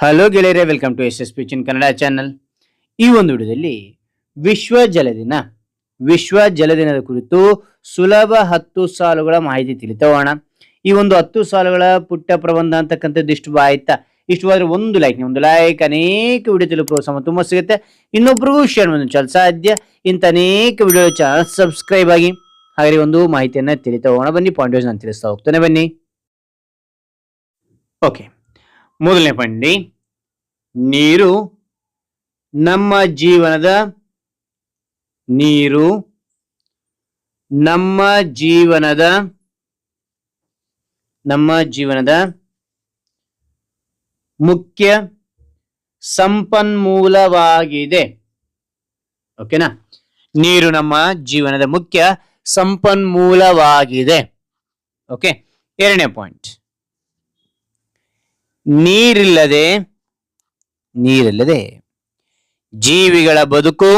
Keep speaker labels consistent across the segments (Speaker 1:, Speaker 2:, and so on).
Speaker 1: Hello ಗೆಳೆಯರೆ, welcome to S S P in Kannada channel. ಈ ಒಂದು ವಿಡಿಯೋದಲ್ಲಿ ವಿಶ್ವ ಜಲ ದಿನದ ಕುರಿತು ಸುಲಭ 10 ಸಾಲುಗಳ ಮಾಹಿತಿ ತಿಳಿತೋಣ. ಈ ಒಂದು 10 ಸಾಲುಗಳ ಪುಟ್ಟ ಪ್ರಬಂಧ ಅಂತಕ್ಕಂಥದ್ದು ಇಷ್ಟು ಆಯ್ತಾ? ಇಷ್ಟವಾದ್ರೆ ಒಂದು ಲೈಕ್ ಅನೇಕ ವಿಡಿಯೋ ತಿಳಿದು ಪ್ರೋತ್ಸಾಹ ತುಂಬಾ ಸಿಗುತ್ತೆ. ಇನ್ನೊಬ್ರಿಗೂ ಶೇರ್ ಮಾಡೋದು ಚಾನಲ್ ಸಾಧ್ಯ. ಇಂಥ ಅನೇಕ ವಿಡಿಯೋ ಚಾನಲ್ ಸಬ್ಸ್ಕ್ರೈಬ್ ಆಗಿ. ಹಾಗೆ ಒಂದು ಮಾಹಿತಿಯನ್ನ ತಿಳಿತಾ ಹೋಗೋಣ ಬನ್ನಿ. ಪಾಯಿಂಟ್ ನಾನು ತಿಳಿಸ್ತಾ ಹೋಗ್ತಾನೆ ಬನ್ನಿ. ಓಕೆ, ಮೊದಲನೇ ಪಾಯಿಂಟ್, ನೀರು ನಮ್ಮ ಜೀವನದ ಮುಖ್ಯ ಸಂಪನ್ಮೂಲವಾಗಿದೆ. ಓಕೆನಾ? ನೀರು ನಮ್ಮ ಜೀವನದ ಮುಖ್ಯ ಸಂಪನ್ಮೂಲವಾಗಿದೆ. ಓಕೆ, ಎರಡನೇ ಪಾಯಿಂಟ್, ನೀರಿಲ್ಲದೆ ಜೀವಿಗಳ ಬದುಕು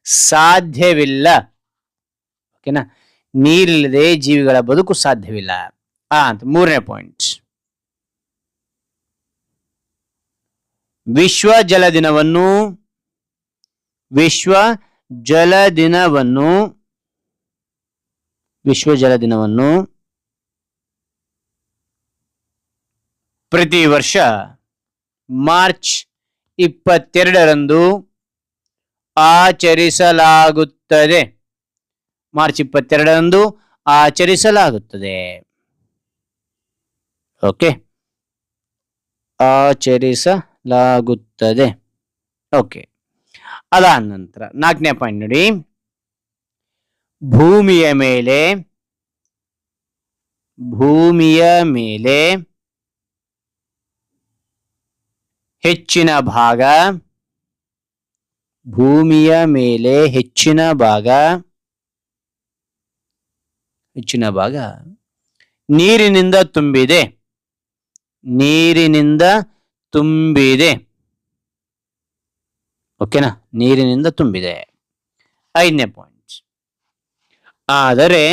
Speaker 1: ಸಾಧ್ಯವಿಲ್ಲ. ಓಕೆನಾ? ನೀರಿಲ್ಲದೆ ಜೀವಿಗಳ ಬದುಕು ಸಾಧ್ಯವಿಲ್ಲ ಅಂತ. ಮೂರನೇ ಪಾಯಿಂಟ್, ವಿಶ್ವ ಜಲ ದಿನವನ್ನು ಪ್ರತಿ ವರ್ಷ ಮಾರ್ಚ್ 22ರಂದು ಆಚರಿಸಲಾಗುತ್ತದೆ. ಓಕೆ, ಆಚರಿಸಲಾಗುತ್ತದೆ. ಓಕೆ, ಅದಾದ ನಂತರ ನಾಲ್ಕನೇ ಪಾಯಿಂಟ್ ನೋಡಿ, ಭೂಮಿಯ ಮೇಲೆ ಹೆಚ್ಚಿನ ಭಾಗ ನೀರಿನಿಂದ ತುಂಬಿದೆ. ಓಕೆನಾ? ನೀರಿನಿಂದ ತುಂಬಿದೆ. ಐದನೇ ಪಾಯಿಂಟ್, ಆದರೆ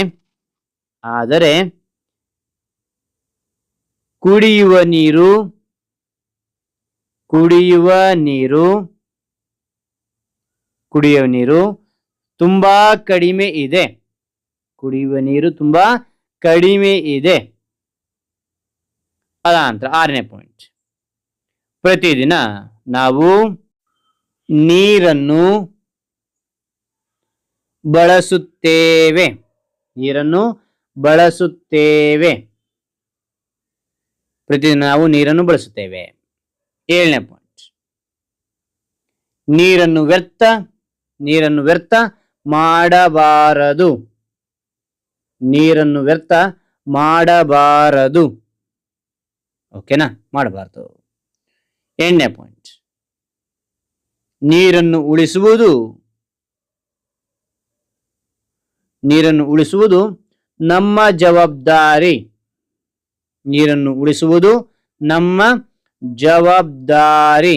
Speaker 1: ಕುಡಿಯುವ ನೀರು ತುಂಬಾ ಕಡಿಮೆ ಇದೆ. ಅದಾನಂತರ ಆರನೇ ಪಾಯಿಂಟ್, ಪ್ರತಿದಿನ ನಾವು ನೀರನ್ನು ಬಳಸುತ್ತೇವೆ. ಏಳನೇ ಪಾಯಿಂಟ್, ನೀರನ್ನು ವ್ಯರ್ಥ ಮಾಡಬಾರದು. ಓಕೆನಾ? ಮಾಡಬಾರದು. ಎಂಟನೇ ಪಾಯಿಂಟ್, ನೀರನ್ನು ಉಳಿಸುವುದು ನಮ್ಮ ಜವಾಬ್ದಾರಿ.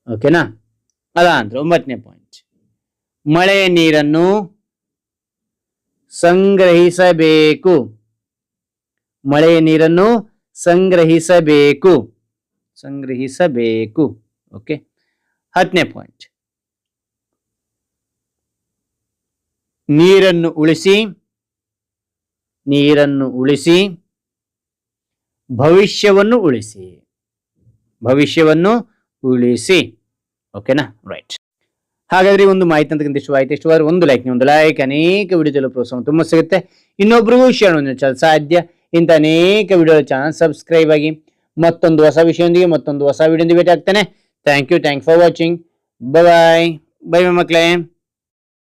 Speaker 1: ಓಕೆನಾ? ಅದಾನಂತರ 9ನೇ ಪಾಯಿಂಟ್, ಮಳೆಯ ನೀರನ್ನು ಸಂಗ್ರಹಿಸಬೇಕು. ಓಕೆ. 10ನೇ ಪಾಯಿಂಟ್, ನೀರನ್ನು ಉಳಿಸಿ ಭವಿಷ್ಯವನ್ನು ಉಳಿಸಿ. ಓಕೆನಾ? ರೈಟ್. ಹಾಗಾದ್ರೆ ಒಂದು ಮಾಹಿತಿ ಅಂತಕ್ಕಂಥ ಇಷ್ಟವಾದ್ರೆ ಒಂದು ಲೈಕ್ ಅನೇಕ ವಿಡಿಯೋ ಪ್ರೋತ್ಸಾಹ ತುಂಬಾ ಸಿಗುತ್ತೆ. ಇನ್ನೊಬ್ರಿಗೂ ಶೇರ್ ಮಾಡೋದು ಸಾಧ್ಯ. ಇಂಥ ಅನೇಕ ವಿಡಿಯೋ ಚಾನಲ್ ಸಬ್ಸ್ಕ್ರೈಬ್ ಆಗಿ. ಮತ್ತೊಂದು ಹೊಸ ವಿಷಯದೊಂದಿಗೆ ಮತ್ತೊಂದು ಹೊಸ ವಿಡಿಯೋದೊಂದಿಗೆ ಭೇಟಿ ಆಗ್ತೇನೆ. Thank you for watching. Bye ಮಕ್ಕಳೇ.